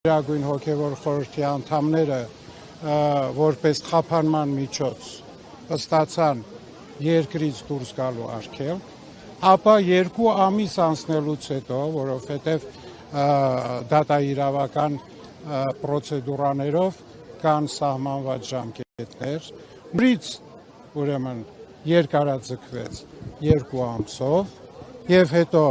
Գույն հոգևոր խորհրդի անդամները որպես խափանման միջոց ստացան երկրից դուրս գալու արգել, ապա 2 ամիս անցնելուց հետո, որովհետև դատաիրավական պրոցեդուրաներով կան սահմանված ժամկետներ, նորից ուրեմն երկարաձգվեց 2 ամսով եւ հետո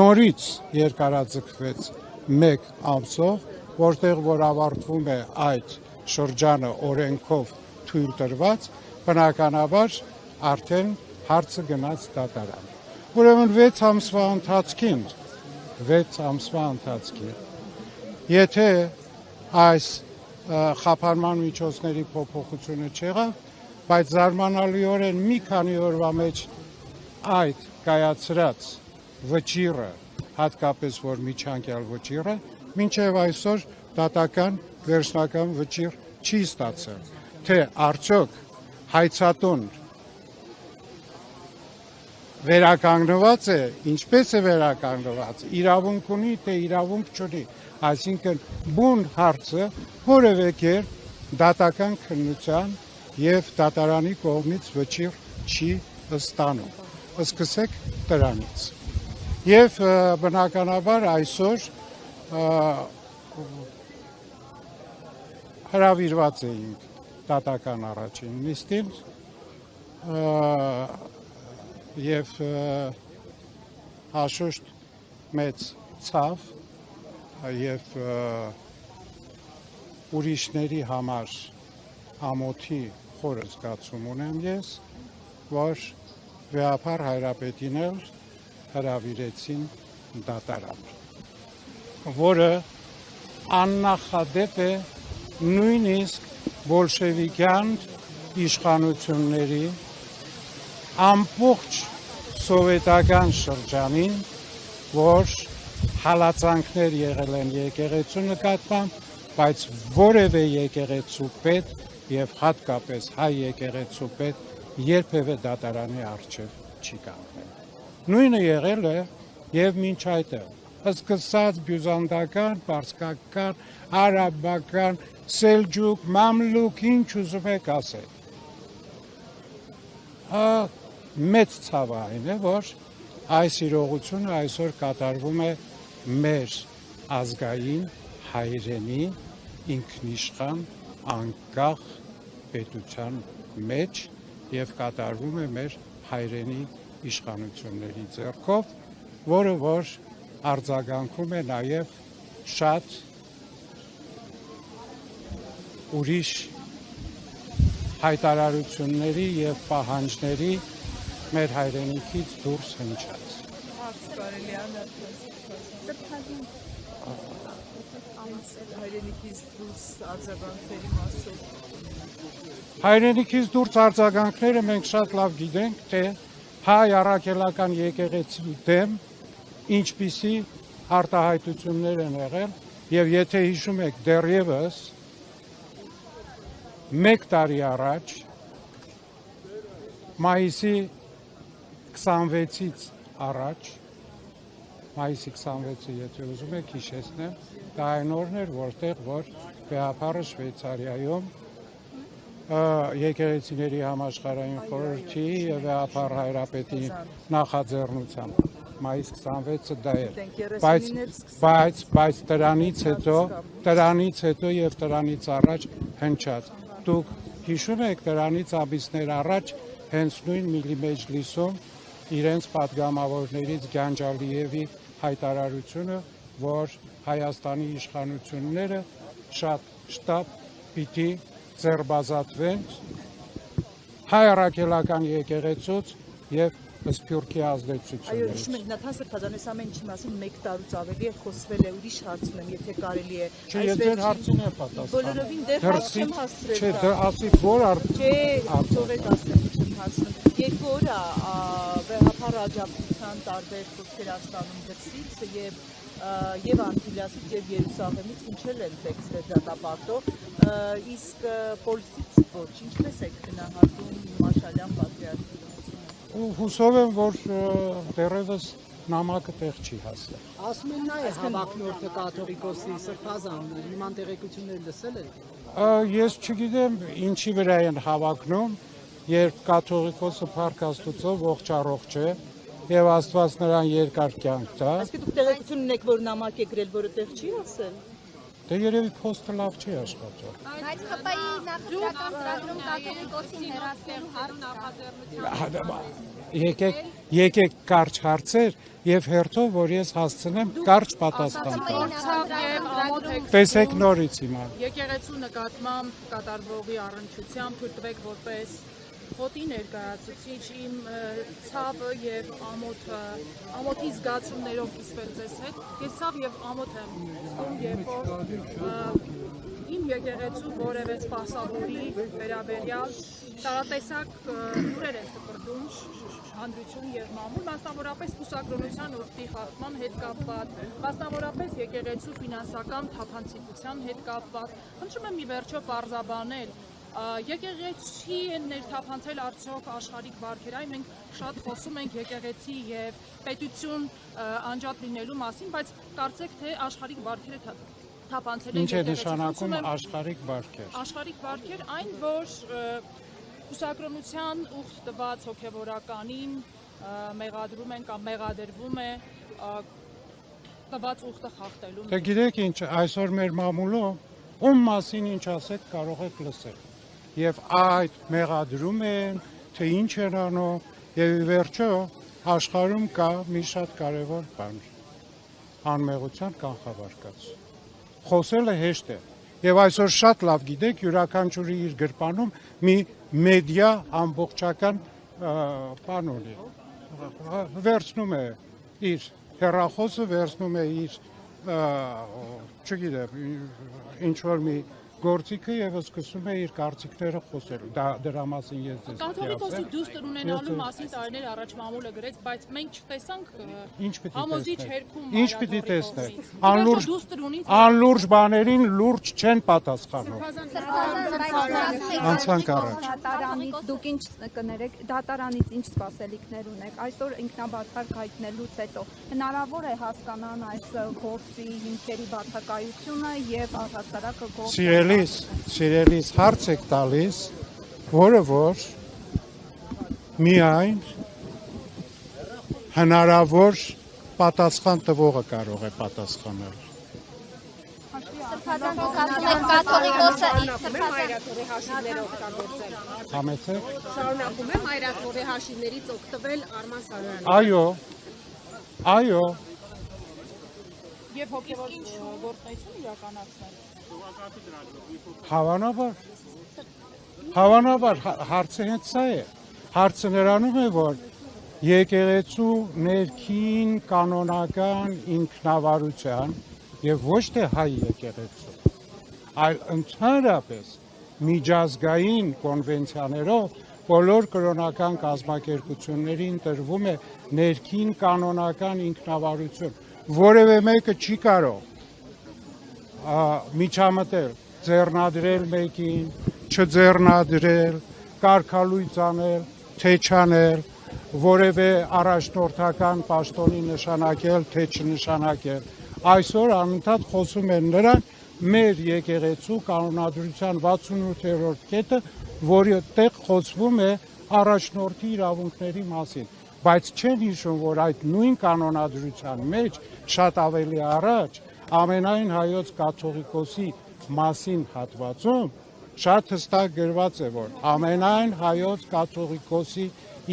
նորից երկարաձգվեց 1 ամսով, որտեղ որ ավարտվում է այդ շրջանը օրենքով թույլ տրված, բնականաբար արդեն հարցը գնաց դատարան։ Ուրեմն 6 ամսվա ընթացքին, եթե այս խափանման միջոցների փոփոխությունը չեղավ, բայց զարմանալիորեն մի քանի օրվա մեջ այդ կայացրած վճիռը, հատկապես որ միջանկյալ վճիռը, մինչև այսօր դատական վերջնական վճիռ չի ստացել, թե արդյոք հայցատուն վերականգնված է, ինչպես է վերականգնված, իրավունք ունի, թե իրավունք չունի, այսինքն բուն հարցը որևէ կերպ դատական քննության եւ դատարանի կողմից վճիռ չի ստանում։ Սկսեք դրանից։ Եվ բնականաբար այսօր հրավիրված էինք դատական առաջին նիստին եւ հաշուշտ մեծ ցավ եւ ուրիշների համար ամոթի խորը զգացում ունեմ ես, որ Վեհափար Հայրապետին էլ հրավիրեցին դատարան, որը աննախադեպ է նույնիսկ բոլշևիկյան իշխանությունների ամբողջ սովետական շրջանին, որ հալածանքներ եղել են եկեղեցու նկատմամբ, բայց որևէ եկեղեցու պետ եւ հատկապես հայ եկեղեցու պետ երբևէ դատարանի առջև չի կանգնել։ Նույնը եղել է եւ մինչ այդտեղ, սկսած բյուզանդական, պարսկական, արաբական, սելջուկ, մամլուկ, ինչ ուզում եք ասել։ Մեծ ցավը այն է, որ այս իրողությունը այսօր կատարվում է մեր ազգային հայրենի ինքնիշխան անկախ պետության մեջ եւ կատարվում է մեր հայրենի իշխանությունների ձեռքով, որը որ արձագանքում է նաև շատ ուրիշ հայտարարությունների եւ պահանջների մեր հայրենիքից դուրս հնչած։ Հայրենիքից դուրս արձագանքները մենք շատ լավ գիտենք, թե հայ առաքելական եկեղեցու դեմ ինչպիսի արտահայտություններ են եղել եւ եթե հիշում եք դեռևս 1 տարի առաջ մայիսի 26-ից առաջ մայիսի 26-ը եթե ուզում եք հիշեցնեմ, դա այն օրն էր, որտեղ որ Վեհափարը Շվեյցարիայում եկեղեցիների համաշխարհային խորհրդի եւ Վեհափար Հայրապետի նախաձեռնությամբ մայիս 26-ը դա էր, բայց դրանից հետո եւ դրանից առաջ հնչած։ Դուք հիշում եք դրանից ամիսներ առաջ հենց նույն Միլի Մեջլիսում իրենց պատգամավորներից Գանջալիևի հայտարարությունը, որ Հայաստանի իշխանությունները շատ շտապ պիտի ձերբազատվեն հայ առաքելական եկեղեցուց եւ Սփյուռքի ազդեցությունից։ Այո, հիշում եք, Նաթան Սրբազանես ամեն ինչի մասին 1 տարուց ավելի է խոսվել է, ուրիշ հարցում եմ, եթե կարելի է։ Չէ, ես հարցին եմ պատասխանում։ Բոլորովին դեռ հարց չեմ հասցրել։ Չէ, դեռ ասի որ հարց։ Չէ, թողեք ասեմ, չեմ հասցնում։ 2 օր է Վեհափար աջակցության տարբեր խոսքեր ստանում դրսից եւ Անտիլիասից եւ Երուսաղեմից հնչել են տեքստեր դատապարտող, իսկ Պոլսից ոչ, ինչպես եք գնահատում Մաշալյան պատրիարքի։ Հուսով եմ, որ դեռևս նամակը տեղ չի հասել։ Ասում են նա է հավակնորդը կաթողիկոսի Սրբազան, նման տեղեկություններ լսել եք։ Ես չգիտեմ ինչի վրա են հավակնում, երբ կաթողիկոսը Փառք Աստուծո ողջ առողջ է եւ Աստված նրան երկար կյանք տա։ Այսինքն դուք տեղեկություն ունեք, որ նամակ է գրել, որը տեղ չի ասել։ Դե երևի փոստը լավ չի աշխատել։ Բայց ՀՊԻ նախընտրական ծրագրում կաթողիկոսին հեռացնելու Եկեք կարճ հարցեր եւ հերթով որ ես հասցնեմ կարճ պատասխան տալ։ Տեսեք նորից հիմա։ Եկեղեցու նկատմամբ կատարվողի առնչությամբ թույլ տվեք որպես խոտի ներկայացուցիչ իմ ցավը եւ ամոթի զգացումներով կիսվել ձեզ հետ։ Ես ցավ եւ ամոթ եմ զգում, երբ որ իմ եկեղեցու որևէ սպասավորի վերաբերյալ տարատեսակ լուրեր են տպրդում հանդիպություն եւ մամուլ, մասնավորապես կուսակրոնության ուխտի խախտման հետ կապված, մասնավորապես եկեղեցու ֆինանսական թափանցիկության հետ կապված։ Խնդրում եմ ի վերջո պարզաբանել եկեղեցի են ներթափանցել արդյոք աշխարհիկ վարքեր, այն մենք շատ խոսում ենք եկեղեցի եւ պետություն անջատ լինելու մասին, բայց կարծեք թե աշխարհիկ վարքերը թափանցել են Ինչ է նշանակում աշխարհիկ վարքեր։ Աշխարհիկ վարքեր այն, որ կուսակրոնության ուխտ տված հոգևորականին մեղադրում են կամ մեղադրվում է տված ուխտը խախտելու։ Դե գիտեք ինչ, այսօր մեր մամուլում ում մասին ինչ ասեք կարող եք լսել։ Եվ այդ մեղադրում են, թե ինչ են անում, եւ ի վերջո աշխարհում կա մի շատ կարևոր բան՝ անմեղության կանխավարկած։ Խոսելը հեշտ է։ Եվ այսօր շատ լավ գիտեք, յուրաքանչյուրի իր գրպանում մի մեդիա ամբողջական բան ունի։ Վերցնում է իր հեռախոսը, վերցնում է իր, չգիտեմ, ինչ որ մի գործիքը եւ սկսում է իր կարծիքները խոսել։ Դրա մասին ես ձեզ Կաթողիկոսի դուստր ունենալու մասին տարիներ առաջ մամուլը գրեց, բայց մենք չտեսանք համոզիչ հերքում Ինչ պիտի տեսնենք։ Անլուրջ բաներին լուրջ չեն պատասխանում։ Անցանք առաջ։ Դուք ինչ կներեք, դատարանից ինչ սպասելիքներ ունեք։ Այսօր ինքնաբացարկ հայտնելուց հետո հնարավոր է հասկանան այս գործի հիմքերի բացակայությունը եւ առհասարակը գործը Սիրելիս հարց եք տալիս, որը որ միայն հնարավոր պատասխան տվողը կարող է պատասխանել։ Կաթողիկոսը Մայրաթորի հաշիվները օգտագործել։ Համեցեք։ Շարունակում է Մայրաթորի հաշիվներից օգտվել Արման Սարոյանը։ Այո։ եւ հոգեվոր գործունեություն իրականացնել։ Հավանաբար հարցը հենց սա է։ Հարցը նրանում է, որ եկեղեցու ներքին կանոնական ինքնավարության եւ ոչ թե հայ եկեղեցու, այլ ընդհանրապես միջազգային կոնվենցիաներով բոլոր կրոնական կազմակերպություններին տրվում է ներքին կանոնական ինքնավարություն, որևէ մեկը չի կարող միջամտել, ձեռնադրել մեկին, չձեռնադրել, կարգալույծ անել, թե չանել, որևէ առաջնորդական պաշտոնի նշանակել, թե չնշանակել։ Այսօր անընդհատ խոսում են նրանք մեր եկեղեցու կանոնադրության 68-րդ կետը, որի տեղ խոսվում է առաջնորդի իրավունքների մասին, բայց չեն հիշում, որ այդ նույն կանոնադրության մեջ շատ ավելի առաջ ամենայն հայոց կաթողիկոսի մասին հատվածում շատ հստակ գրված է, որ ամենայն հայոց կաթողիկոսի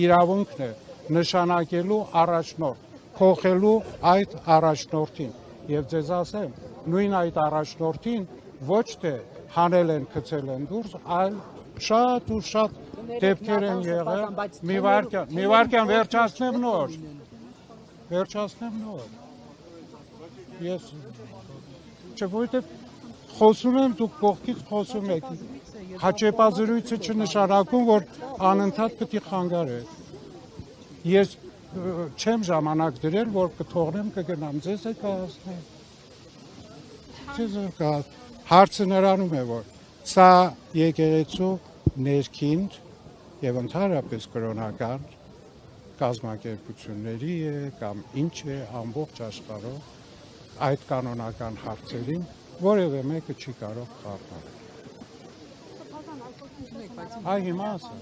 իրավունքն է նշանակելու առաջնորդ, փոխելու այդ առաջնորդին։ Եվ ձեզ ասեմ, նույն այդ առաջնորդին ոչ թե հանել են, գցել են դուրս, այլ շատ ու շատ դեպքեր են եղել։ Մի վարքյան վերջացնեմ նոր։ Ես որովհետև խոսում եմ, դուք կողքից խոսում եք։ Հաճեպազրույցը չնշանակում, որ անընդհատ պետք է խանգարեք։ Ես չեմ ժամանակ դրել, որ կթողնեմ կգնամ, ձեզ է կհասնեմ։ Հարցը նրանում է, որ սա եկեղեցու ներքին եւ ընդհանրապես կրոնական կազմակերպությունների է կամ ինչ է ամբողջ աշխարհով այդ կանոնական հարցերին որևէ մեկը չի կարող խառնել։ Այ հիմա ասա։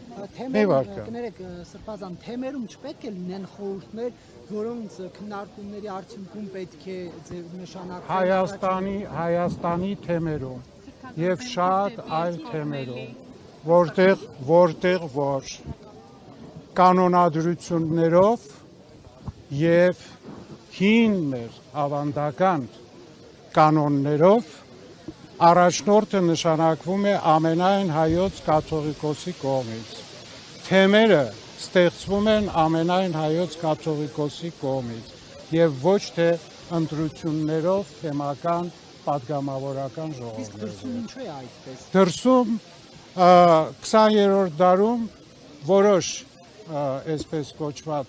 Կներեք Սրբազան, թեմերում չպետք է լինեն խորհուրդներ, որոնց քննարկումների արդյունքում պետք է ձեր նշանակել Հայաստանի թեմերում եւ շատ այլ թեմերում, որտեղ որ կանոնադրություններով եւ հին մեր ավանդական կանոններով առաջնորդը նշանակվում է ամենայն հայոց կաթողիկոսի կողմից։ Թեմերը ստեղծվում են ամենայն հայոց կաթողիկոսի կողմից եւ ոչ թե ընտրություններով թեմական պատգամավորական ժողովներով։ Ինչու է այդպես։ Դրսում 20-րդ դարում որոշ այսպես կոչված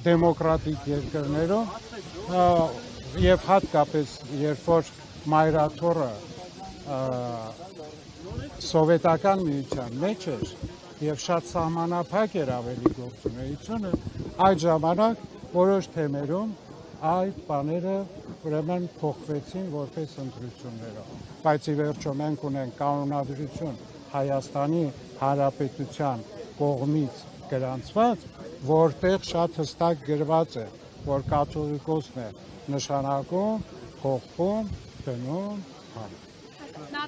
դեմոկրատիկ երկրներում եւ հատկապես երբ որ մայրաթորը սովետական միության մեջ էր եւ շատ սահմանափակ էր ավելի գործունեությունը, այդ ժամանակ որոշ թեմերում այդ բաները ուրեմն փոխվեցին որպես ընտրություններով, բայց ի վերջո մենք ունենք կանոնադրություն Հայաստանի Հանրապետության կողմից գրանցված, որտեղ շատ հստակ գրված է, որ կաթողիկոսն է նշանակում, փոխում, դնում,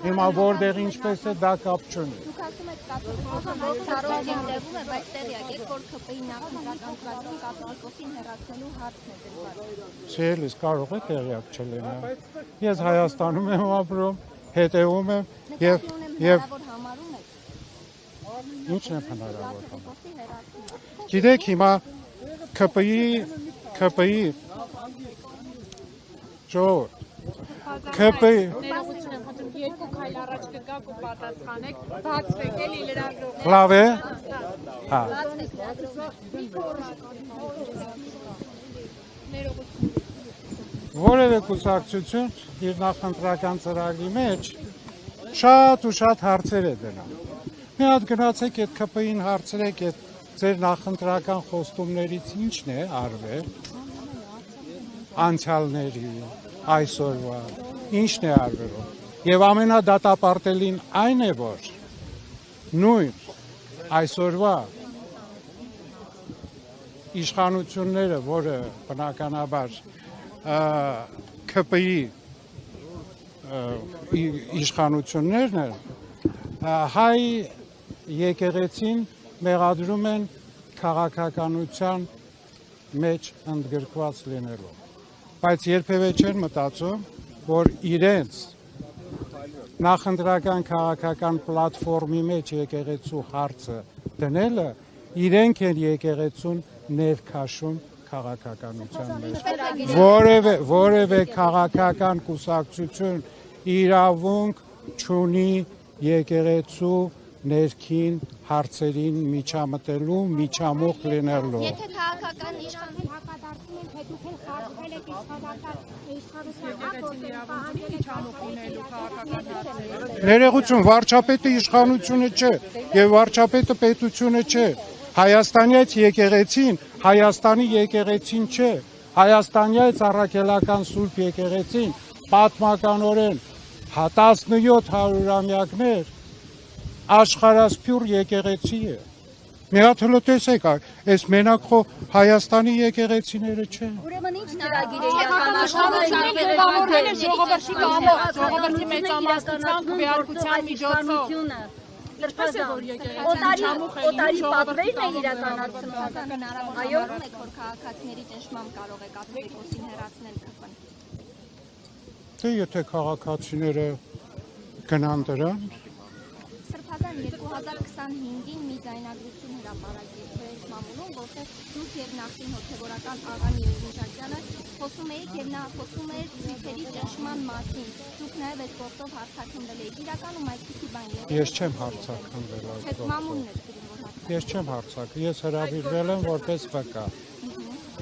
Հիմա որտեղ ինչպես է դա կապ չունի։ Դուք ասում եք կաթողիկոսը տարօրինակ դեպքում է, բայց տեղյակ եք, որ ԿՊ-ի նախընտրական ծրագրում կաթողիկոսին հեռացնելու հարցն է դրված։ Չէ, կարող է տեղյակ չլինեմ։ Ես Հայաստանում եմ ապրում, հետևում եմ եւ համարում եք ինչն է հնարավոր համարում։ Գիտեք հիմա ԿՊ-ի ժողովուրդ Ներողություն եմ խնդրում, երկու քայլ առաջ կգաք ու պատասխանեք, բացվեք էլի լրագրողները։ Լավ է։ Հա։ Որևէ կուսակցություն իր նախընտրական ծրագրի մեջ շատ ու շատ հարցեր է դնում։ Մի հատ գնացեք այդ ԿՊ-ին հարցրեք այդ ձեր նախընտրական խոստումներից ինչն է արվել անցյալների այսօրվա ինչն է արվելու եւ ամենադատապարտելին այն է որ նույն այսօրվա իշխանությունները որը բնականաբար ԿՊ-ի իշխանություններն են հայ եկեղեցին մեղադրում են քաղաքականության մեջ ընդգրկված լինելու բայց երբևէ չեն մտածում, որ իրենց նախընտրական քաղաքական պլատֆորմի մեջ եկեղեցու հարցը դնելը իրենք են եկեղեցուն ներքաշում քաղաքականության մեջ։ Որևէ քաղաքական կուսակցություն իրավունք չունի եկեղեցու ներքին հարցերին միջամտելու, միջամուխ լինելու։ Եթե քաղաքական իշխանություն հակադարձում են, թե դուք խախտել եք իշխանության Ներողություն, վարչապետը իշխանությունը չէ եւ վարչապետը պետությունը չէ։ Հայաստանից եկեղեցին, Հայաստանի եկեղեցին չէ։ Հայաստանից առաքելական Սուրբ եկեղեցին պատմականորեն 1700-ամյակներ աշխարհասփյուր եկեղեցի է։ Մի հատ հլո տեսեք, այս մենակ խո Հայաստանի եկեղեցիները չեն։ Ուրեմն ինչ ծրագիր է իրականացնել ժողովրդի կամոք, ժողովրդի մեծամասնության քվեարկության միջոցով։ Ինչպես է որ եկեղեցին օտարի պատվերն է իրականացնում։ Այո, եք որ քաղաքացիների ճնշմամբ կարող է կաթողիկոսին հեռացնել ԿՊ-ն։ Դե եթե քաղաքացիները գնան դրան Սրբազան 2025-ին մի ձայնագրություն հրապարակեց Ֆրենչ մամուլում, որտեղ դուք եւ նախկին հոգեվորական աղան Երևանյանը խոսում եք եւ նա խոսում էր ծիծերի ճնշման մասին։ Դուք նաեւ այդ գործով հարցակնվել եք։ Իրականում այդպիսի բան եղել։ Ես չեմ հարցակնվել այդ Այդ մամուլն էր գրում որ հարցակնվել։ Ես չեմ հարցակվել, ես հրավիրվել եմ որպես վկա։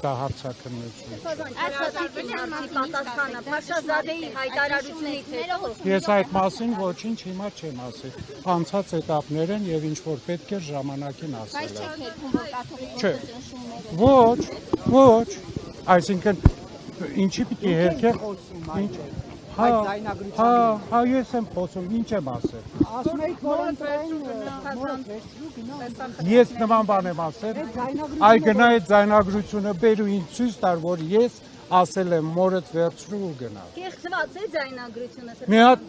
դա հարցաքննություն։ Պատասխանը Փաշազադեի հայտարարությունից հետո Ես այդ մասին ոչինչ հիմա չեմ ասի։ Անցած էտապներ են եւ ինչ որ պետք է ժամանակին ասել։ Չէ։ Ոչ, այսինքն ինչի պիտի հերքել։ Ինչ։ Հա, ես եմ խոսում, ինչ եմ ասել։ Ասում եք, որ ընտրային մորդ վերցրու գնա։ Ես նման բան եմ ասել։ Այ գնա այդ ձայնագրությունը բերու ինձ ցույց տար, որ ես ասել եմ մորդ վերցրու ու գնա։ կեղծված է ձայնագրությունը։ Մի հատ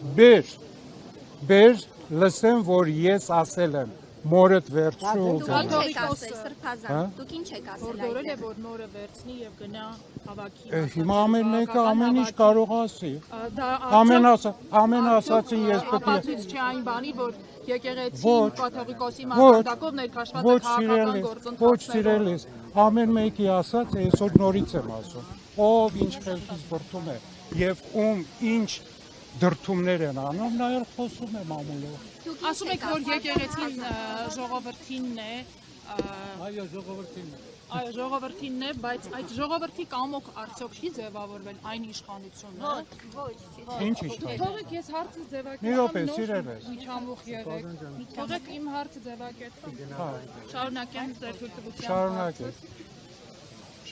բեր, լսեմ, որ ես ասել եմ մորդ վերցրու ու գնա։ Դուք ինչ եք ասել Որորել է որ նորը վերցնի եւ գնա հավաքի։ Հիմա ամեն մեկը ամեն ինչ կարող ասի։ Ամեն ասացին ես պետք է։ Ապացույց չէ այն բանի, որ եկեղեցին կաթողիկոսի մակարդակով ներկայացված է քաղաքական գործընթացը։ Ոչ սիրելիս, ամեն մեկի ասած այսօր նորից եմ ասում։ Ով ինչ խելքից բրդում է եւ ում ինչ դրդումներ են անում, նայել խոսում եմ ամուլով։ Ասում եք, որ եկեղեցին ժողովրդինն է, Այո, ժողովրդինն է։ այո, ժողովրդինն է, բայց այդ ժողովրդի կամոք արդյոք չի ձևավորվել այն իշխանությունը։ Ինչ իշխան։ Թողեք ես հարցը ձևակերպեմ։ Մի րոպե, սիրելիս։ Միջամուխ եղեք։ Թողեք իմ հարցը ձևակերպեմ։ Շարունակեմ ձեր թույլտվությամբ։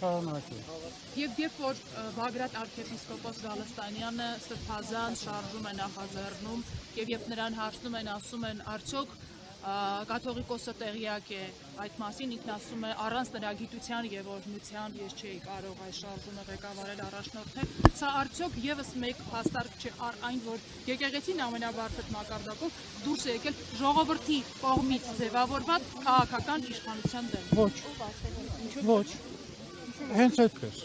Շարունակեք։ Եվ երբ որ Բագրատ arczepiskopos Գալստանյանը սրբազան շարժում է նախաձեռնում եւ երբ նրան հարցնում են, ասում են, արդյոք կաթողիկոսը տեղյակ է այդ մասին, ինքն ասում է առանց նրա գիտության եւ օրհնության ես չէի կարող այս շարժումը ղեկավարել, առաջնորդել։ Սա արդյոք եւս մեկ հաստարկ չէ այն, որ եկեղեցին ամենաբարձր մակարդակով դուրս է եկել ժողովրդի կողմից ձևավորված քաղաքական իշխանության դեմ։ Ոչ։ Հենց այդպես։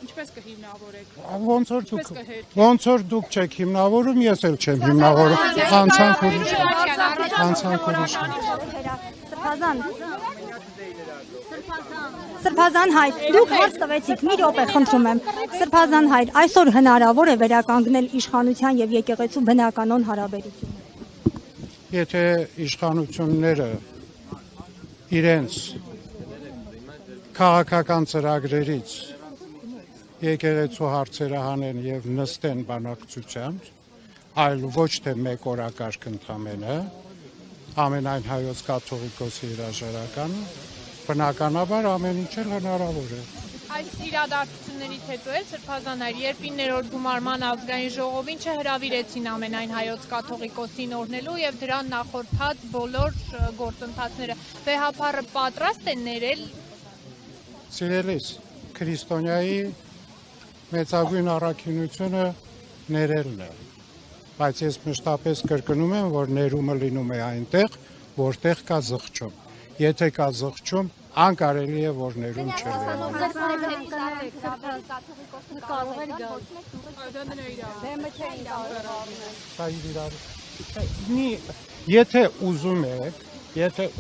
Ինչպես կհիմնավորեք։ Ոնց որ դուք չեք հիմնավորում, ես էլ չեմ հիմնավորում։ Անցանք ուրիշ։ Սրբազան հայր, դուք հարց տվեցիք, մի րոպե խնդրում եմ։ Սրբազան հայր, այսօր հնարավոր է վերականգնել իշխանության եւ եկեղեցու բնականոն հարաբերությունը։ Եթե իշխանությունները իրենց քաղաքական ծրագրերից եկեղեցու հարցերը հանեն եւ նստեն բանակցությամբ, այլ ոչ թե մեկ օրակարգ ընդամենը, ամենայն հայոց կաթողիկոսի հրաժարականը, բնականաբար ամեն ինչ էլ հնարավոր է։ Այս իրադարձություններից հետո էլ Սրբազան հայր, երբ 9-րդ գումարման ազգային ժողովին չհրավիրեցին ամենայն հայոց կաթողիկոսին օրհնելու եւ դրան նախորդած բոլոր գործընթացները, վեհապարը պատրաստ է ներել։ Սիրելիս, քրիստոնյայի մեծագույն առաքինությունը ներելն է, բայց ես մշտապես կրկնում եմ, որ ներումը լինում է այնտեղ, որտեղ կա զղջում։ Եթե կա զղջում, անկարելի է, որ ներում չլինի։ Եթե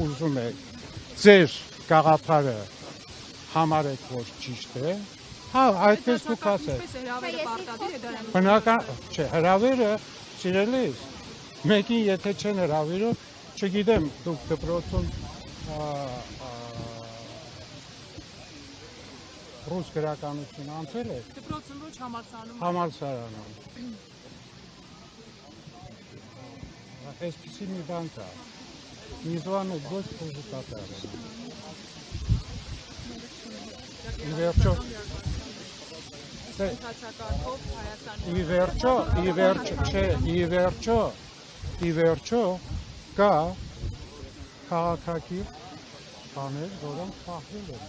ուզում եք ձեր գաղափարը համարեք, որ ճիշտ է, հա, այդպես դուք ասեք։ Բնական, չէ, հրավերը, սիրելիս, մեկին եթե չեն հրավիրում, չգիտեմ, դուք դպրոցում ռուս գրականություն անցել եք։ Դպրոցում ոչ համալսարանում։ Համալսարանում։ Այսպիսի մի բան կա։ Միզվանը ոչ խոժուտատար է։ Ի վերջո կա քաղաքակիր բաներ, որոնք խախտվել են։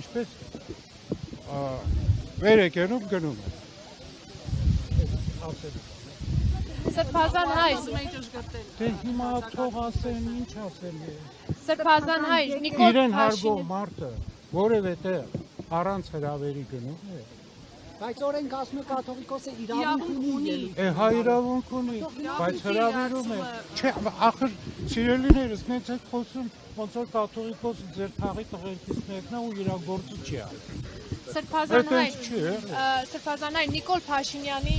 Ինչպես վեր եկնում գնում են։ Սրբազան հայր, դե հիմա թող ասեն, ինչ ասեն։ Սրբազան հայր, Նիկոլ իրեն հարգող մարդը որևէ տեղ առանց հրավերի գնում է։ Բայց օրենք ասում է կաթողիկոսը իրավունք ունի։ Հա, իրավունք ունի, բայց հրավիրում է։ Չէ, ախր սիրելիներս, մեծ եք խոսում, ոնց որ կաթողիկոսը ձեր թաղի տղերքից մեկն է ու իրագործը չի ա։ Սրբազան հայր, Նիկոլ Փաշինյանի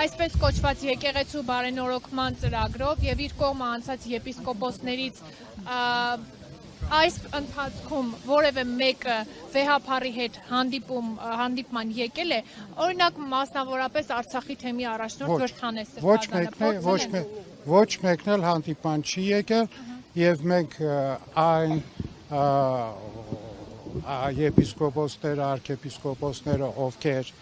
այսպես կոչված եկեղեցու բարենորոգման ծրագրով եւ իր կողմը անցած եպիսկոպոսներից այս ընթացքում որևէ մեկը վեհապարի հետ հանդիպման եկել է, օրինակ մասնավորապես Արցախի թեմի առաջնորդ Վրթան Սրբազանը։ Ոչ մեկն էլ հանդիպման չի եկել եւ մենք այն եպիսկոպոսները, արքեպիսկոպոսները, ովքեր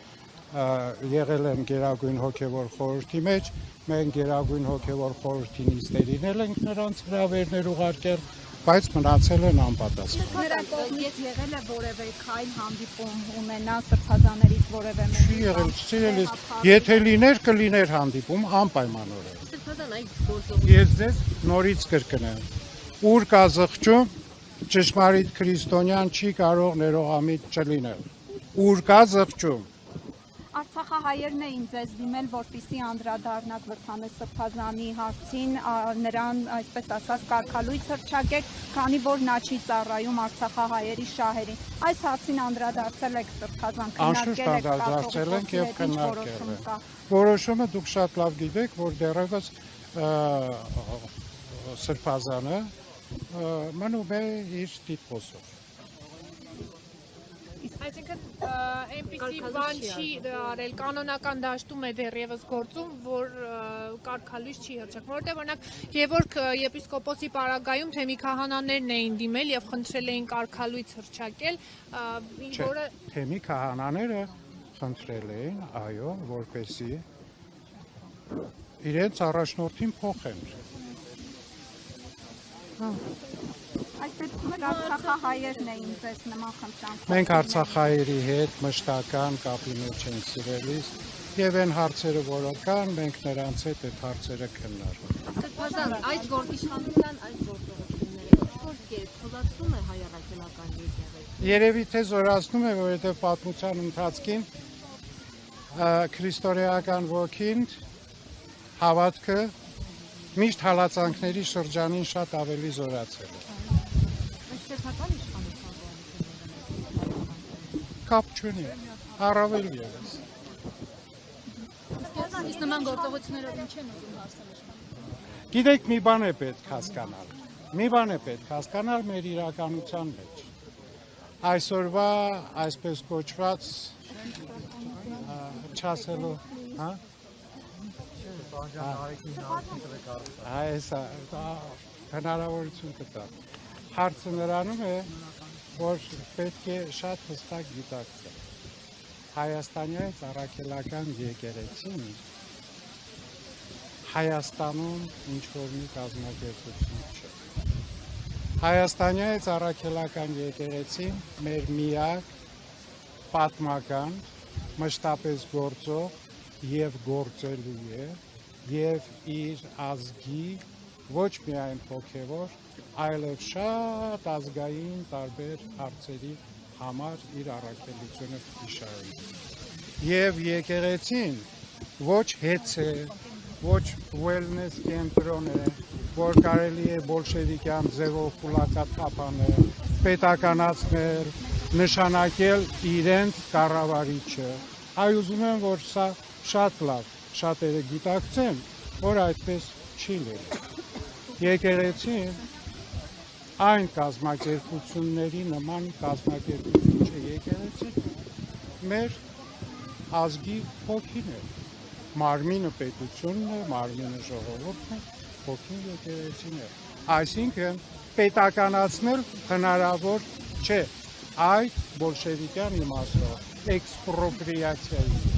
եղել են Գերագույն հոգևոր խորհրդի մեջ, մենք Գերագույն հոգևոր խորհրդի նիստերին էլ ենք նրանց հրավերներ ուղարկել, բայց մնացել են անպատասխան։ Նրա կողմից եղել է որևէ քայլ հանդիպում ունենա սրբազաներից որևէ մեկի։ Չի եղել, սիրելիս, եթե լիներ, կլիներ հանդիպում անպայմանորեն։ Սրբազան այս գործողությունը Ես ձեզ նորից կրկնեմ, ուր կա զղջում, ճշմարիտ քրիստոնյան չի կարող ներողամիտ չլինել։ Ուր կա զղջում։ Արցախահայերն էին ձեզ դիմել, որպեսզի անդրադառնաք Վրթան Սրբազանի հարցին, նրան, այսպես ասած, կարգալույց հռչակեք, քանի որ նա չի ծառայում արցախահայերի շահերին։ Այս հարցին անդրադարձել եք Սրբազան, քննարկել եք անդրադարձել ենք եւ քննարկել ենք։ Որոշումը դուք շատ լավ գիտեք, որ դեռևս Սրբազանը մնում է իր տիտղոսով։ Այսինքն այնպիսի բան չի արել, կանոնական դաշտում է դեռևս գործում, որ կարգալույց չի հռչակում, որովհետև օրինակ Գևորգ եպիսկոպոսի պարագայում թեմի քահանաներն էին դիմել եւ խնդրել էին կարգալույց հռչակել, որը թեմի քահանաները խնդրել էին, այո, որպեսզի իրենց առաջնորդին փոխեն։ Այս դեպքում արցախահայերն էին ձեզ նման խնդրանք։ Մենք արցախահայերի հետ մշտական կապի մեջ ենք սիրելիս եւ այն հարցերը, որը կան, մենք նրանց հետ այդ հարցերը քննարկում։ Սրբազան այս իշխանության այս գործողությունները որ թույլատվում է հայ առաքելական եկեղեցին։ Երևի թե զորացնում է, որովհետեւ պատմության ընթացքին քրիստոնեական ոգին հավատքը միշտ հալածանքների շրջանին շատ ավելի զորացել է։ Կապ չունի, առավել ևս։ Իսկ նման գործողություններով ինչ են ուզում հասնել։ Գիտեք, մի բան է պետք հասկանալ։ Մի բան է պետք հասկանալ մեր իրականության մեջ։ Այսօրվա այսպես կոչված չասելու, հա? Այս հնարավորություն կտա։ Հարցը նրանում է, որ պետք է շատ հստակ գիտակցել։ Հայաստանյաց առաքելական եկեղեցին Հայաստանում ինչ-որ մի կազմակերպություն չէ։ Հայաստանյաց առաքելական եկեղեցին մեր միակ պատմական, մշտապես գործող եւ գործելու է եւ իր ազգի ոչ միայն հոգեվոր, այլև շատ ազգային տարբեր հարցերի համար իր առաքելությունը շարունակի։ Եվ եկեղեցին ոչ հեծ է, ոչ wellness կենտրոն է, որ կարելի է բոլշևիկյան ձևով փուլակաթափանել, պետականացնել, նշանակել իրենց կառավարիչը։ Այ ուզում եմ, որ սա շատ լավ, շատերը գիտակցեն, որ այդպես չի լինի։ Եկեղեցին այն կազմակերպությունների նման կազմակերպություն չէ, եկեղեցին մեր ազգի հոգին է, մարմինը պետությունն է, մարմինը ժողովուրդն է, հոգին եկեղեցին է, այսինքն պետականացնել հնարավոր չէ, այդ բոլշևիկյան իմաստով էքսպրոպրիացիայի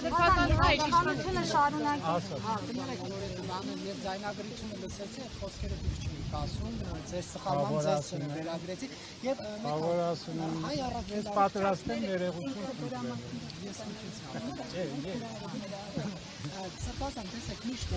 Իշխանությունը շարունակի։ Եվ ձայնագրությունը լսեցի, այդ խոսքերը դուք չեք ասում, ձեր սխալման ձեզ վերագրեցի եւ հայ առաքելական ես պատրաստ եմ ներողություն խնդրել։ Ես Սրբազան, տեսեք, միշտ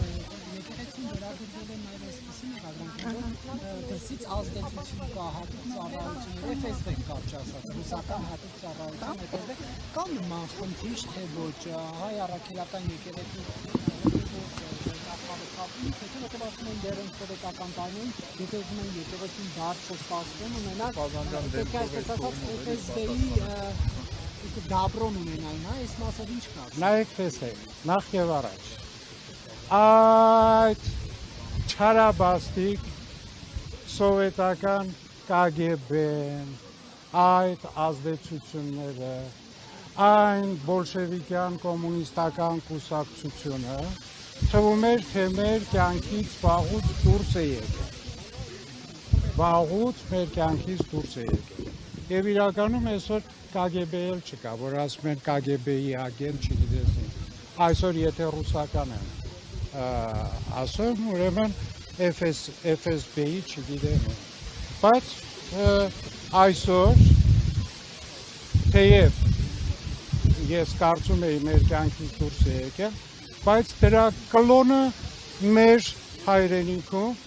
եկեղեցին վերագրվել է նաև այսպիսի մեղադրանքով, դրսից ազդեցություն կա, հատուկ ծառայություն, FSB կապ չասած, ռուսական հատուկ ծառայություն, հետևեք, կա նման խնդիր, թե ոչ, հայ առաքելական եկեղեցի հետո ասում են դեռ ենք սովետական տարիներին, եթե ուզում են եկեղեցին դարձը սպասվում ունենալ, պետք է այսպես ասած FSB-ի դաբրոն ունենային, հա, այս մասով ինչ կա։ Նայեք տեսեք, նախ եւ առաջ այդ չարաբաստիկ սովետական KGB-ն, այդ ազդեցությունները, այն բոլշևիկյան կոմունիստական կուսակցությունը թվում էր, թե մեր կյանքից վաղուց դուրս է եկել։ Վաղուց մեր կյանքից դուրս է եկել։ Եվ իրականում այսօր KGB-ել չկա, որ ասում են KGB-ի ագենտ չգիտես ինչ։ Այսօր եթե ռուսական են ասում, ուրեմն FSB-ի չգիտեմ ինչ։ Բայց այսօր թեև ես կարծում եի մեր կյանքից դուրս է եկել, բայց դրա կլոնը մեր հայրենիքում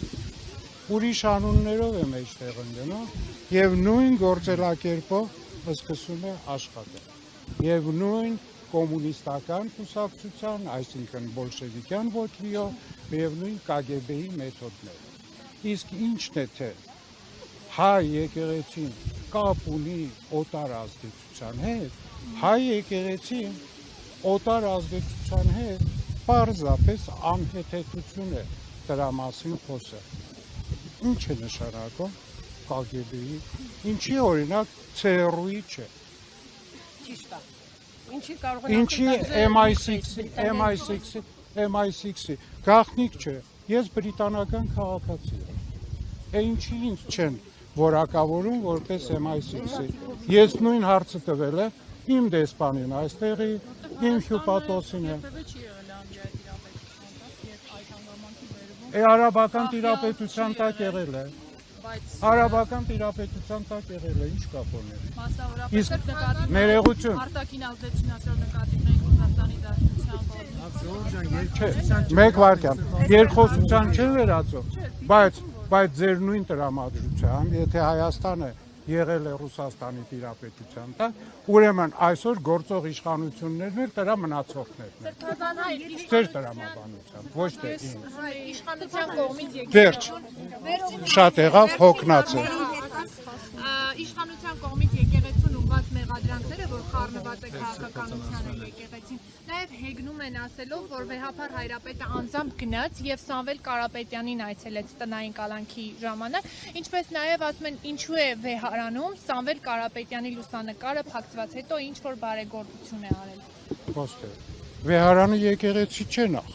ուրիշ անուններով է մեջտեղ ընկնում եւ նույն գործելակերպով սկսում է աշխատել։ Եվ նույն կոմունիստական կուսակցության, այսինքն բոլշևիկյան ոգիով եւ նույն KGB-ի մեթոդներով։ Իսկ ինչն է թե հայ եկեղեցին կապ ունի օտար ազդեցության հետ, հայ եկեղեցին օտար ազդեցության հետ պարզապես անհեթեթություն է դրա մասին խոսել։ Ինչ է նշանակում KGB-ի, ինչի օրինակ ՑՌՈ-ի չէ։ Ճիշտ է։ Ինչի կարող են Ինչի MI6-ի գաղտնիք չէ։ Ես բրիտանական քաղաքացի եմ։ Ինչի ինձ չեն որակավորում որպես MI6-ի։ Ես նույն հարցը տվել եմ իմ դեսպանին այստեղի, իմ հյուպատոսին եմ։ Արաբական տիրապետության տակ եղել է։ Արաբական տիրապետության տակ եղել է, ինչ կապ ունի։ Մասնավորապես նկատի ներողություն։ արտաքին ազդեցություն ասել նկատի ունենք Ռուսաստանի Դաշնության կողմից։ Մեկ վարքյան, երկխոսության չէ վերածում, բայց ձեր նույն տրամադրությամբ, եթե Հայաստանը եղել է Ռուսաստանի տիրապետության տակ, ուրեմն այսօր գործող իշխանություններն էլ դրա մնացորդներն են։ Ձեր տրամաբանությամբ, ոչ թե ինձ։ Իշխանության կողմից Վերջ, շատ եղավ հոգնած է։ Իշխանության կողմից եկեղեցուն ուղղված մեղադրանքները, որ խառնված է քաղաքականությանը եկեղեցին, նաև հեգնում են ասելով, որ վեհափառ հայրապետը անձամբ գնաց եւ Սամվել Կարապետյանին այցելեց տնային կալանքի ժամանակ, ինչպես նաև ասում են ինչու է վեհարանում Սամվել Կարապետյանի լուսանկարը փակցված հետո ինչ որ բարեգործություն է արել։ Ոչ թե վեհարանը եկեղեցի չէ նախ,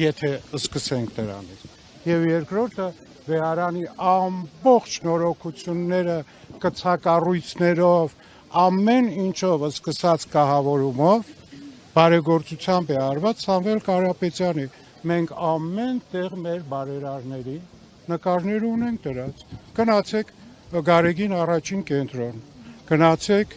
եթե սկսենք դրանից։ Եվ երկրորդը վեհարանի ամբողջ նորոգությունները կցակառույցներով, ամեն ինչով սկսած կահավորումով բարեգործությամբ է արված Սամվել Կարապետյանի։ Մենք ամեն տեղ մեր բարերարների նկարներ ունենք դրած։ Գնացեք Գարեգին առաջին կենտրոն, գնացեք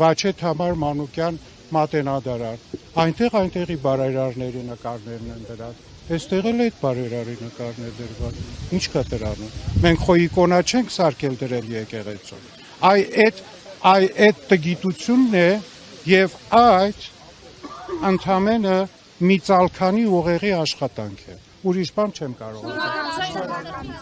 Վաչե Թամար Մանուկյան մատենադարան, այնտեղի բարերարների նկարներն են դրած։ Այստեղ էլ այդ բարերարի նկարներ դրված։ Ինչ կա դրանում։ Մենք խո իկոնա չենք սարքել դրել եկեղեցում։ Այդ տգիտությունն է եւ այդ ընդամենը մի ծալքանի ուղեղի աշխատանք է։ Ուրիշ բան չեմ կարող ասել։